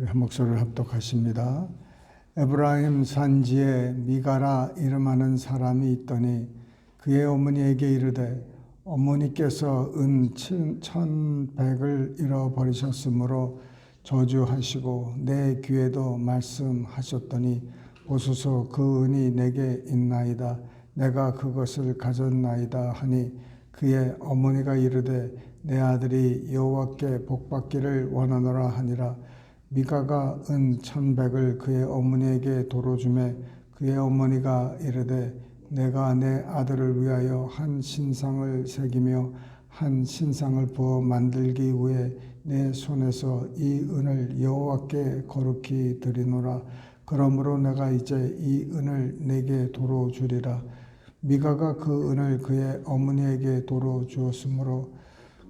한 목소리를 합독하십니다. 에브라임 산지에 미가라 이름하는 사람이 있더니 그의 어머니에게 이르되 어머니께서 은 1,100을 잃어버리셨으므로 저주하시고 내 귀에도 말씀하셨더니 보소서 그 은이 내게 있나이다. 내가 그것을 가졌나이다 하니 그의 어머니가 이르되 내 아들이 여호와께 복받기를 원하노라 하니라. 미가가 은 1,100을 그의 어머니에게 도로 주매 그의 어머니가 이르되 내가 내 아들을 위하여 한 신상을 새기며 한 신상을 부어 만들기 위해 내 손에서 이 은을 여호와께 거룩히 드리노라. 그러므로 내가 이제 이 은을 내게 도로 주리라. 미가가 그 은을 그의 어머니에게 도로 주었으므로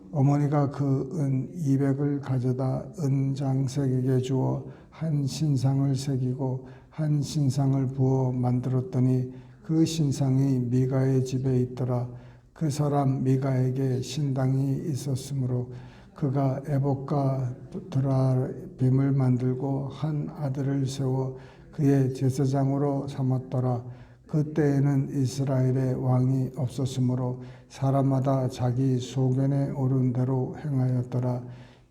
어머니가 그 은 200을 가져다 은장색에게 주어 한 신상을 새기고 한 신상을 부어 만들었더니 그 신상이 미가의 집에 있더라. 그 사람 미가에게 신당이 있었으므로 그가 에봇과 드라빔을 만들고 한 아들을 세워 그의 제사장으로 삼았더라. 그때에는 이스라엘의 왕이 없었으므로 사람마다 자기 소견에 오른 대로 행하였더라.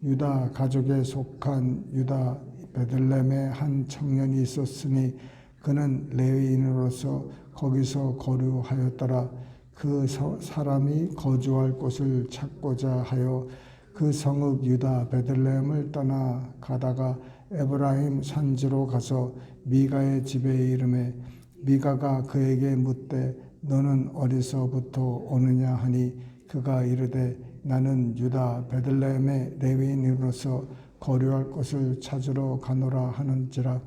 유다 가족에 속한 유다 베들레헴에 한 청년이 있었으니 그는 레위인으로서 거기서 거류하였더라. 그 사람이 거주할 곳을 찾고자 하여 그 성읍 유다 베들레헴을 떠나 가다가 에브라임 산지로 가서 미가의 집에 이르매 미가가 그에게 묻되 너는 어디서부터 오느냐 하니 그가 이르되 나는 유다 베들레헴의 레위인으로서 거류할 곳을 찾으러 가노라 하는지라.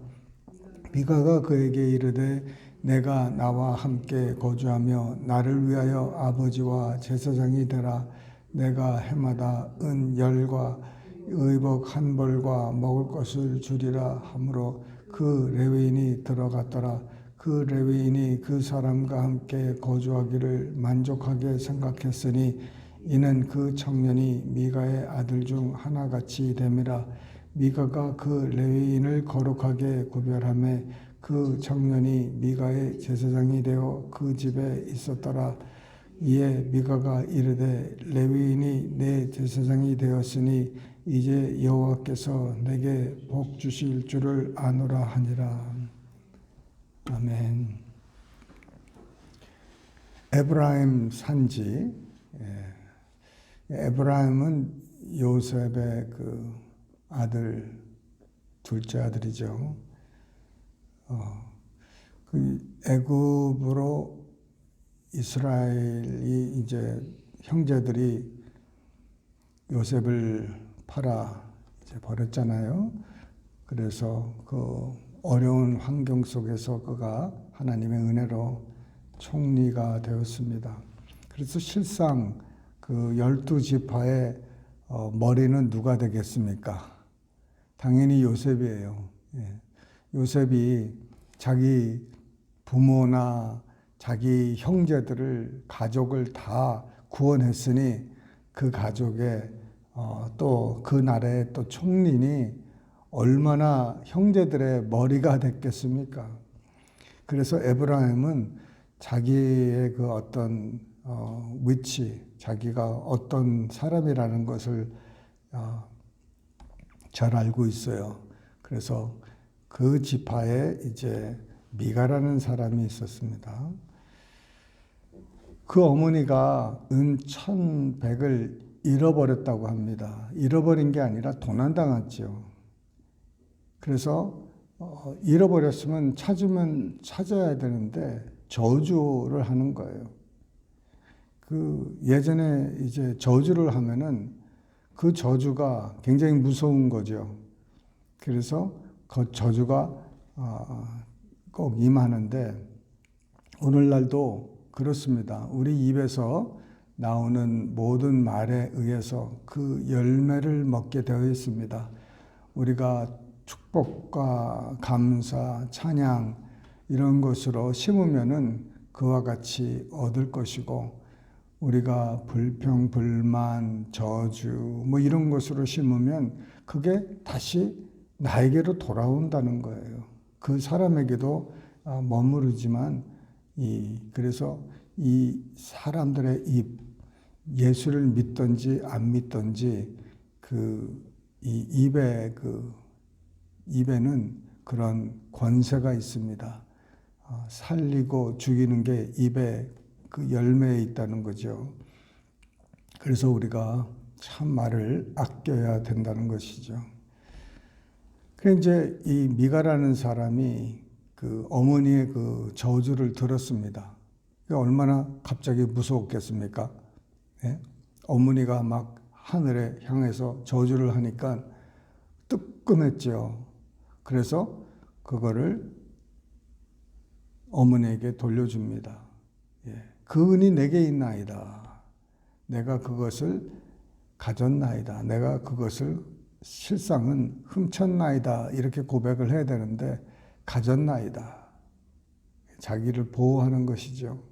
미가가 그에게 이르되 내가 나와 함께 거주하며 나를 위하여 아버지와 제사장이 되라. 내가 해마다 은 10과 의복 1벌과 먹을 것을 주리라 하므로 그 레위인이 들어갔더라. 그 레위인이 그 사람과 함께 거주하기를 만족하게 생각했으니 이는 그 청년이 미가의 아들 중 하나같이 됨이라. 미가가 그 레위인을 거룩하게 구별하며 그 청년이 미가의 제사장이 되어 그 집에 있었더라. 이에 미가가 이르되 레위인이 내 제사장이 되었으니 이제 여호와께서 내게 복 주실 줄을 아노라 하니라. 아멘. 에브라임 산지. 에브라임은 요셉의 그 아들, 둘째 아들이죠. 그 애굽으로 이스라엘이 이제 형제들이 요셉을 팔아 이제 버렸잖아요. 그래서 그 어려운 환경 속에서 그가 하나님의 은혜로 총리가 되었습니다. 그래서 실상 그 12지파의 머리는 누가 되겠습니까? 당연히 요셉이에요. 요셉이 자기 부모나 자기 형제들을 가족을 다 구원했으니 그 가족의 또 그 나라의 또 총리니 얼마나 형제들의 머리가 됐겠습니까? 그래서 에브라임은 자기의 그 어떤 위치, 자기가 어떤 사람이라는 것을 잘 알고 있어요. 그래서 그 지파에 이제 미가라는 사람이 있었습니다. 그 어머니가 은 1,100을 잃어버렸다고 합니다. 잃어버린 게 아니라 도난당했죠. 그래서 잃어버렸으면 찾아야 되는데 저주를 하는 거예요. 그 예전에 이제 저주를 하면은 그 저주가 굉장히 무서운 거죠. 그래서 그 저주가 꼭 임하는데 오늘날도 그렇습니다. 우리 입에서 나오는 모든 말에 의해서 그 열매를 먹게 되어 있습니다. 우리가 축복과 감사, 찬양 이런 것으로 심으면은 그와 같이 얻을 것이고 우리가 불평, 불만, 저주 뭐 이런 것으로 심으면 그게 다시 나에게로 돌아온다는 거예요. 그 사람에게도 머무르지만 그래서 이 사람들의 예수를 믿든지 안 믿든지 이 입에는 그런 권세가 있습니다. 살리고 죽이는 게 입의 그 열매에 있다는 거죠. 그래서 우리가 참 말을 아껴야 된다는 것이죠. 그래서 이제 이 미가라는 사람이 그 어머니의 그 저주를 들었습니다. 얼마나 갑자기 무서웠겠습니까? 예? 어머니가 막 하늘에 향해서 저주를 하니까 뜨끔했죠. 그래서 그거를 어머니에게 돌려줍니다. 예. 그 은이 내게 있나이다. 내가 그것을 가졌나이다. 내가 그것을 실상은 훔쳤나이다. 이렇게 고백을 해야 되는데 가졌나이다. 자기를 보호하는 것이죠.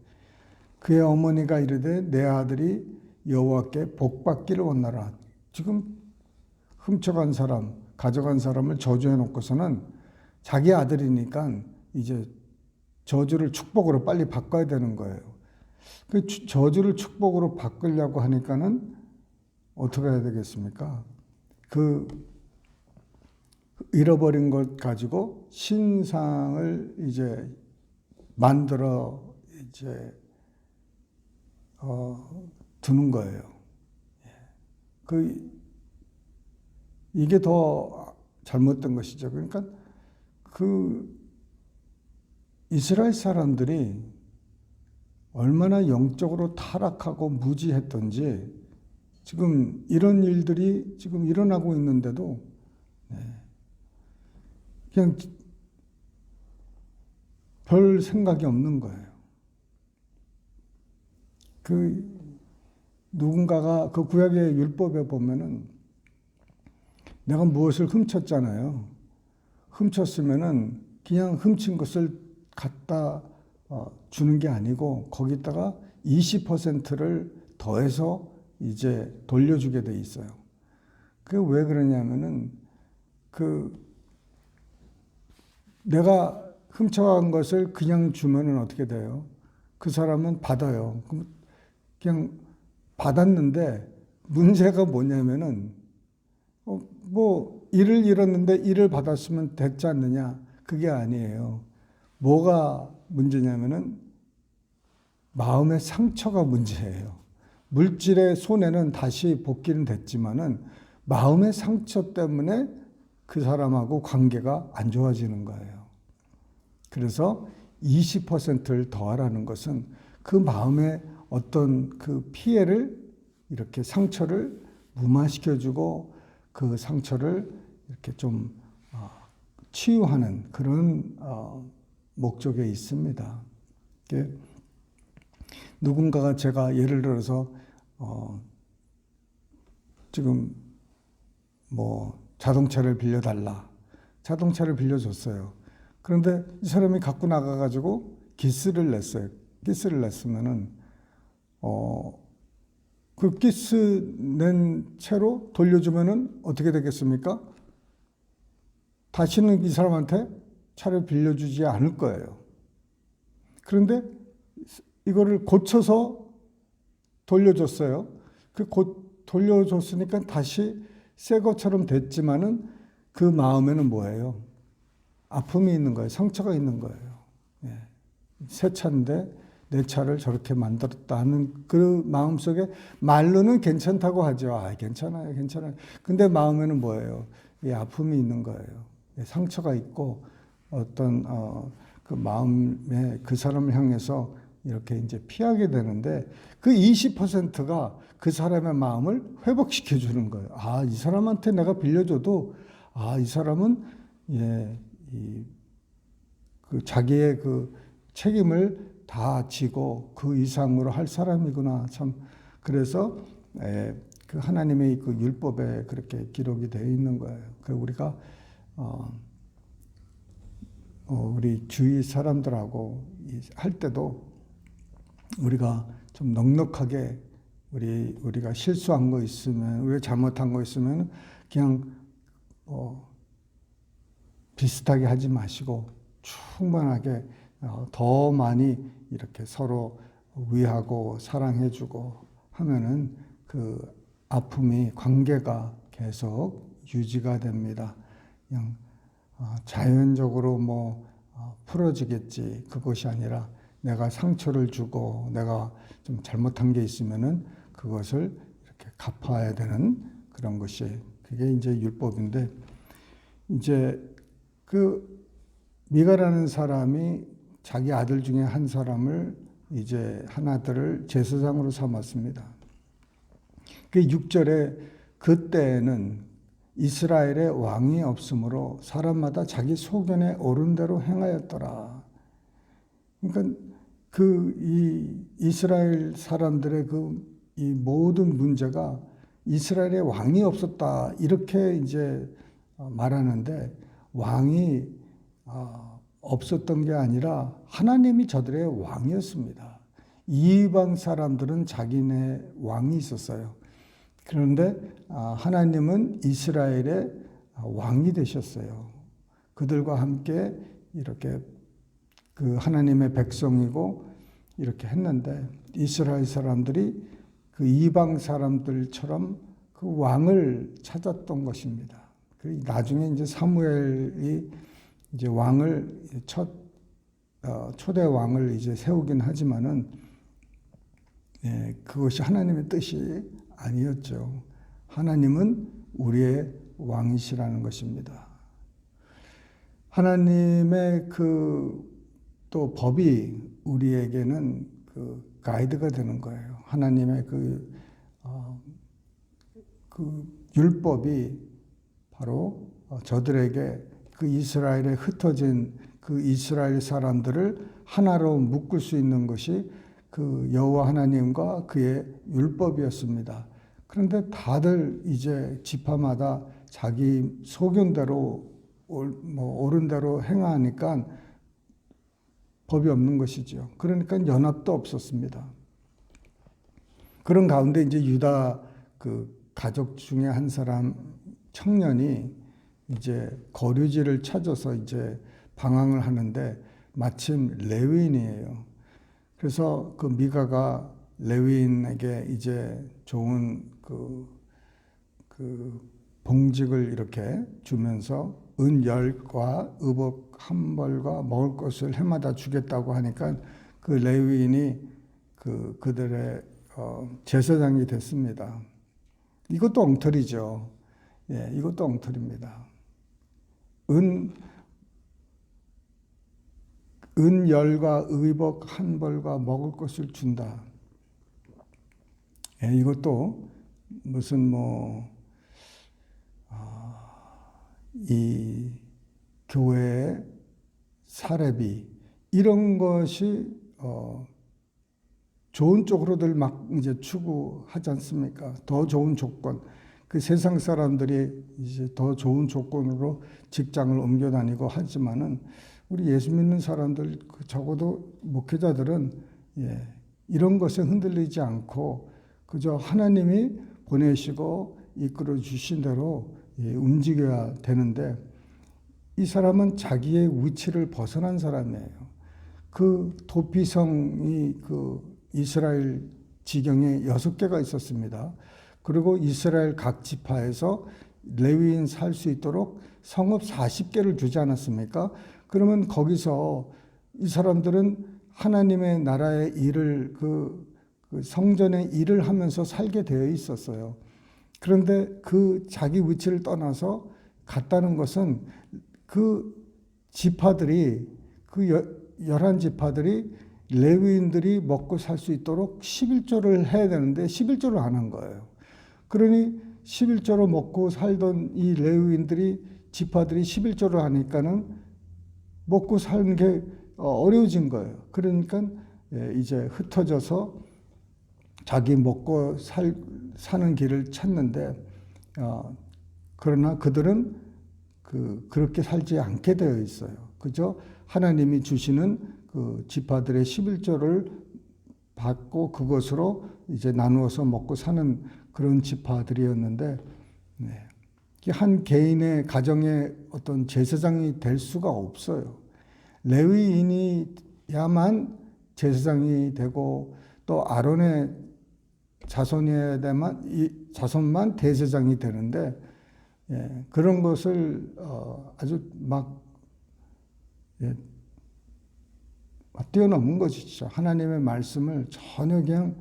그의 어머니가 이르되 내 아들이 여호와께 복받기를 원하라. 지금 훔쳐간 사람, 가져간 사람을 저주해 놓고서는 자기 아들이니까 이제 저주를 축복으로 빨리 바꿔야 되는 거예요. 그 저주를 축복으로 바꾸려고 하니까는 어떻게 해야 되겠습니까? 그 잃어버린 것 가지고 신상을 이제 만들어 이제 두는 거예요. 이게 더 잘못된 것이죠. 그러니까 이스라엘 사람들이 얼마나 영적으로 타락하고 무지했던지 지금 이런 일들이 지금 일어나고 있는데도 그냥 별 생각이 없는 거예요. 누군가가 그 구약의 율법에 보면은 내가 무엇을 훔쳤잖아요. 훔쳤으면은 그냥 훔친 것을 갖다 주는 게 아니고 거기다가 20%를 더해서 이제 돌려주게 돼 있어요. 그게 왜 그러냐면은 내가 훔쳐간 것을 그냥 주면은 어떻게 돼요? 그 사람은 받아요. 그냥 받았는데 문제가 뭐냐면은 일을 잃었는데 일을 받았으면 됐지 않느냐? 그게 아니에요. 뭐가 문제냐면은 마음의 상처가 문제예요. 물질의 손해는 다시 복귀는 됐지만은 마음의 상처 때문에 그 사람하고 관계가 안 좋아지는 거예요. 그래서 20%를 더하라는 것은 그 마음의 어떤 그 피해를 이렇게 상처를 무마시켜주고 그 상처를 이렇게 좀 치유하는 그런 목적에 있습니다. 누군가가 제가 예를 들어서 지금 자동차를 빌려달라. 자동차를 빌려줬어요. 그런데 이 사람이 갖고 나가가지고 기스를 냈어요. 기스를 냈으면은 그 기스 낸 채로 돌려주면은 어떻게 되겠습니까? 다시는 이 사람한테 차를 빌려주지 않을 거예요. 그런데 이거를 고쳐서 돌려줬어요. 돌려줬으니까 다시 새 것처럼 됐지만은 그 마음에는 뭐예요? 아픔이 있는 거예요. 상처가 있는 거예요. 새 차인데 내 차를 저렇게 만들었다 하는 그 마음속에 말로는 괜찮다고 하죠. 괜찮아요, 괜찮아요. 근데 마음에는 뭐예요? 아픔이 있는 거예요. 상처가 있고 어떤 그 마음에 그 사람을 향해서 이렇게 이제 피하게 되는데 그 20%가 그 사람의 마음을 회복시켜 주는 거예요. 이 사람한테 내가 빌려줘도 이 사람은 그 자기의 그 책임을 다 지고 그 이상으로 할 사람이구나. 참 그래서 그 하나님의 그 율법에 그렇게 기록이 되어 있는 거예요. 그 우리가 우리 주위 사람들하고 할 때도 우리가 좀 넉넉하게 우리가 실수한 거 있으면, 우리가 잘못한 거 있으면 그냥 비슷하게 하지 마시고 충분하게 더 많이 이렇게 서로 위하고 사랑해주고 하면은 그 아픔이 관계가 계속 유지가 됩니다. 그냥 자연적으로 풀어지겠지 그것이 아니라 내가 상처를 주고 내가 좀 잘못한 게 있으면은 그것을 이렇게 갚아야 되는 그런 것이 그게 이제 율법인데 이제 그 미가라는 사람이 자기 아들 중에 한 사람을 이제 한 아들을 제사장으로 삼았습니다. 그 6절에 그때에는 이스라엘의 왕이 없으므로 사람마다 자기 소견에 옳은 대로 행하였더라. 그러니까 이 이스라엘 사람들의 이 모든 문제가 이스라엘의 왕이 없었다 이렇게 이제 말하는데 왕이 없었던 게 아니라 하나님이 저들의 왕이었습니다. 이방 사람들은 자기네 왕이 있었어요. 그런데 하나님은 이스라엘의 왕이 되셨어요. 그들과 함께 이렇게 그 하나님의 백성이고 이렇게 했는데 이스라엘 사람들이 그 이방 사람들처럼 그 왕을 찾았던 것입니다. 나중에 이제 사무엘이 이제 왕을 초대 왕을 이제 세우긴 하지만은 그것이 하나님의 뜻이 아니었죠. 하나님은 우리의 왕이시라는 것입니다. 하나님의 또 법이 우리에게는 그 가이드가 되는 거예요. 하나님의 그 율법이 바로 저들에게 그 이스라엘에 흩어진 그 이스라엘 사람들을 하나로 묶을 수 있는 것이 그 여호와 하나님과 그의 율법이었습니다. 그런데 다들 이제 지파마다 자기 소견대로 옳은 대로 행하니까 법이 없는 것이죠. 그러니까 연합도 없었습니다. 그런 가운데 이제 유다 그 가족 중에 한 사람 청년이 이제 거류지를 찾아서 이제 방황을 하는데 마침 레위인이에요. 그래서 그 미가가 레위인에게 이제 좋은 그 봉직을 이렇게 주면서 은 10과 의복 1벌과 먹을 것을 해마다 주겠다고 하니까 그 레위인이 그들의 제사장이 됐습니다. 이것도 엉터리죠. 예, 이것도 엉터리입니다. 은 10과 의복 1벌과 먹을 것을 준다. 예, 이것도 무슨 이 교회의 사례비 이런 것이 좋은 쪽으로들 막 이제 추구하지 않습니까? 더 좋은 조건, 그 세상 사람들이 이제 더 좋은 조건으로 직장을 옮겨 다니고 하지만은 우리 예수 믿는 사람들 적어도 목회자들은 이런 것에 흔들리지 않고 그저 하나님이 보내시고 이끌어 주신 대로 움직여야 되는데 이 사람은 자기의 위치를 벗어난 사람이에요. 그 도피성이 그 이스라엘 지경에 6개가 있었습니다. 그리고 이스라엘 각 지파에서 레위인 살 수 있도록 성읍 40개를 주지 않았습니까? 그러면 거기서 이 사람들은 하나님의 나라의 일을 그 성전의 일을 하면서 살게 되어 있었어요. 그런데 그 자기 위치를 떠나서 갔다는 것은 그 지파들이 그 11지파들이 레위인들이 먹고 살 수 있도록 11조를 해야 되는데 11조를 안 한 거예요. 그러니 11조로 먹고 살던 이 레위인들이 지파들이 11조를 하니까는 먹고 사는 게 어려워진 거예요. 그러니까 이제 흩어져서 자기 먹고 사는 길을 찾는데 그러나 그들은 그렇게 살지 않게 되어 있어요. 그저 하나님이 주시는 그 지파들의 11조를 받고 그것으로 이제 나누어서 먹고 사는 그런 지파들이었는데 한 개인의 가정의 어떤 제사장이 될 수가 없어요. 레위인이야만 제사장이 되고 또 아론의 자손만 대제사장이 되는데, 그런 것을 아주 막 뛰어넘은 것이죠. 하나님의 말씀을 전혀 그냥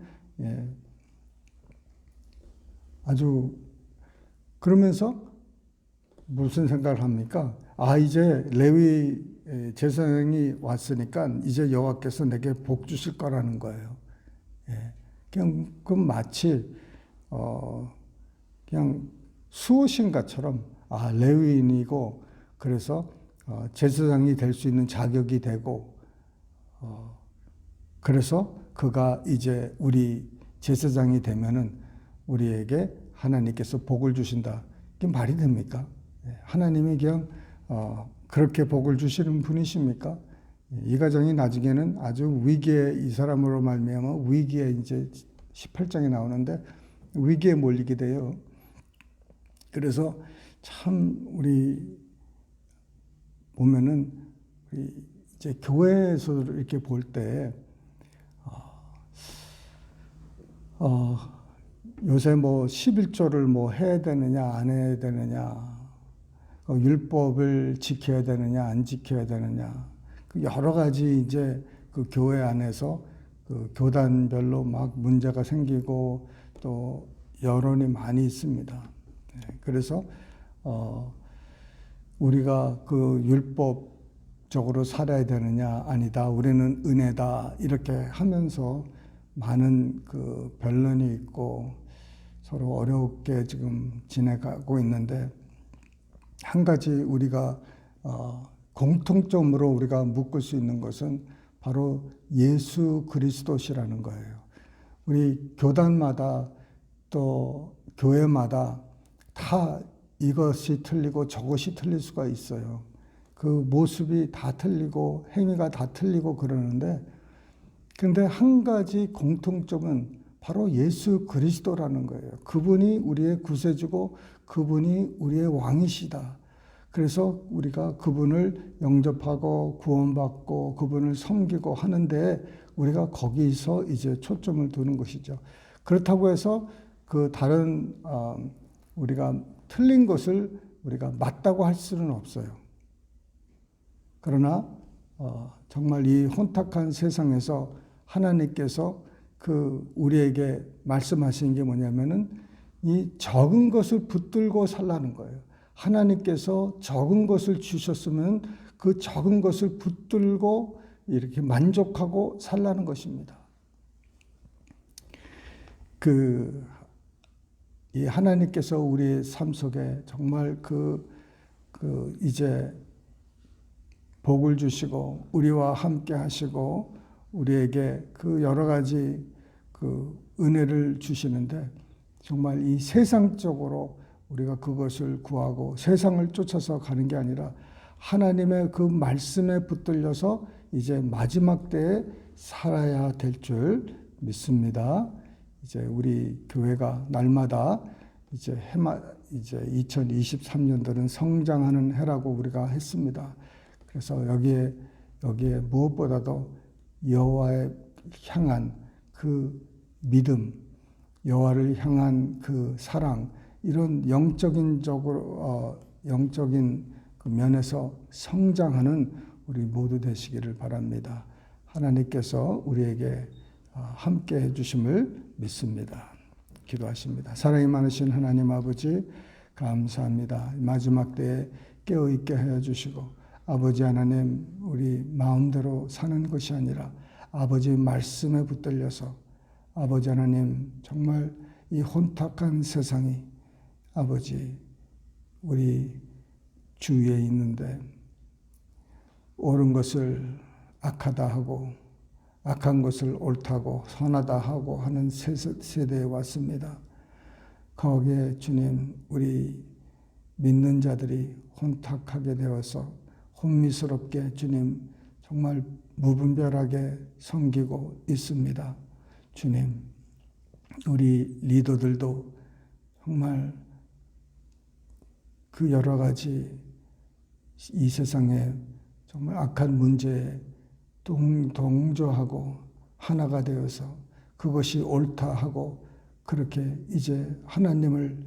아주 그러면서 무슨 생각을 합니까? 이제 레위 제사장이 왔으니까 이제 여호와께서 내게 복 주실 거라는 거예요. 그냥 그 마치 그냥 수호신가처럼 레위인이고 그래서 제사장이 될 수 있는 자격이 되고 그래서 그가 이제 우리 제사장이 되면은 우리에게 하나님께서 복을 주신다. 이게 말이 됩니까? 하나님이 그냥 그렇게 복을 주시는 분이십니까? 이 가정이 나중에는 아주 위기에 이 사람으로 말미암아 위기에 이제 18장에 나오는데 위기에 몰리게 돼요. 그래서 참 우리 보면은 이제 교회에서 이렇게 볼 때 요새 뭐 11조를 뭐 해야 되느냐 안 해야 되느냐, 율법을 지켜야 되느냐 안 지켜야 되느냐, 여러 가지 이제 그 교회 안에서 그 교단별로 막 문제가 생기고 또 여론이 많이 있습니다. 그래서 우리가 그 율법적으로 살아야 되느냐 아니다, 우리는 은혜다 이렇게 하면서 많은 그 변론이 있고 서로 어렵게 지금 지내가고 있는데, 한 가지 우리가 공통점으로 우리가 묶을 수 있는 것은 바로 예수 그리스도시라는 거예요. 우리 교단마다 또 교회마다 다 이것이 틀리고 저것이 틀릴 수가 있어요. 그 모습이 다 틀리고 행위가 다 틀리고 그러는데, 근데 한 가지 공통점은 바로 예수 그리스도라는 거예요. 그분이 우리의 구세주고 그분이 우리의 왕이시다. 그래서 우리가 그분을 영접하고 구원받고 그분을 섬기고 하는데 우리가 거기서 이제 초점을 두는 것이죠. 그렇다고 해서 그 다른 우리가 틀린 것을 우리가 맞다고 할 수는 없어요. 그러나 정말 이 혼탁한 세상에서 하나님께서 그 우리에게 말씀하시는 게 뭐냐면은 이 적은 것을 붙들고 살라는 거예요. 하나님께서 적은 것을 주셨으면 그 적은 것을 붙들고 이렇게 만족하고 살라는 것입니다. 이 하나님께서 우리의 삶 속에 정말 이제 복을 주시고 우리와 함께 하시고 우리에게 그 여러 가지 그 은혜를 주시는데, 정말 이 세상적으로 우리가 그것을 구하고 세상을 쫓아서 가는 게 아니라 하나님의 그 말씀에 붙들려서 이제 마지막 때에 살아야 될 줄 믿습니다. 이제 우리 교회가 날마다 이제 2023년도는 성장하는 해라고 우리가 했습니다. 그래서 여기에 무엇보다도 여호와에 향한 그 믿음, 여호와를 향한 그 사랑, 이런 영적인 그 면에서 성장하는 우리 모두 되시기를 바랍니다. 하나님께서 우리에게 함께 해주심을 믿습니다. 기도하십니다. 사랑이 많으신 하나님 아버지, 감사합니다. 마지막 때에 깨어있게 하여 주시고, 아버지 하나님, 우리 마음대로 사는 것이 아니라 아버지 말씀에 붙들려서, 아버지 하나님, 정말 이 혼탁한 세상이 아버지 우리 주위에 있는데 옳은 것을 악하다 하고 악한 것을 옳다고 선하다 하고 하는 세대에 왔습니다. 거기에 주님, 우리 믿는 자들이 혼탁하게 되어서 혼미스럽게 주님 정말 무분별하게 섬기고 있습니다. 주님, 우리 리더들도 정말 그 여러 가지 이 세상에 정말 악한 문제에 동조하고 하나가 되어서 그것이 옳다 하고 그렇게 이제 하나님을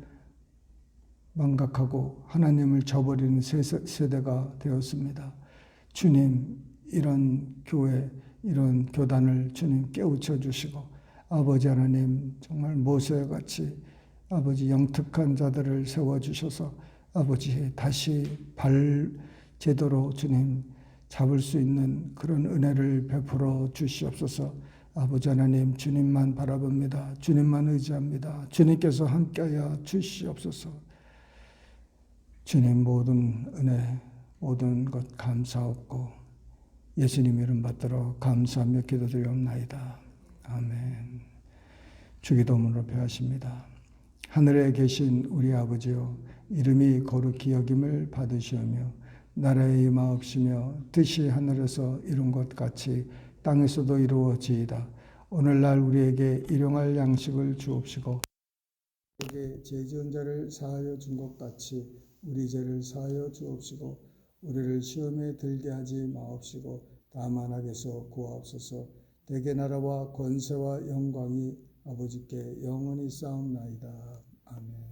망각하고 하나님을 저버리는 세대가 되었습니다. 주님, 이런 교회, 이런 교단을 주님 깨우쳐 주시고 아버지 하나님 정말 모세같이 아버지 영특한 자들을 세워주셔서 아버지 다시 제대로 주님 잡을 수 있는 그런 은혜를 베풀어 주시옵소서. 아버지 하나님 주님만 바라봅니다. 주님만 의지합니다. 주님께서 함께하여 주시옵소서. 주님 모든 은혜 모든 것 감사하고 예수님 이름 받들어 감사하며 기도드리옵나이다. 아멘. 주기도문으로 표하십니다. 하늘에 계신 우리 아버지여, 이름이 거룩히 여김을 받으시오며 나라의 임하옵시며 뜻이 하늘에서 이룬 것 같이 땅에서도 이루어지이다. 오늘날 우리에게 일용할 양식을 주옵시고 우리에게 죄 지은 자를 사하여 준 것 같이 우리 죄를 사하여 주옵시고 우리를 시험에 들게 하지 마옵시고 다만 악에서 구하옵소서. 대개 나라와 권세와 영광이 아버지께 영원히 쌓옵나이다. 아멘.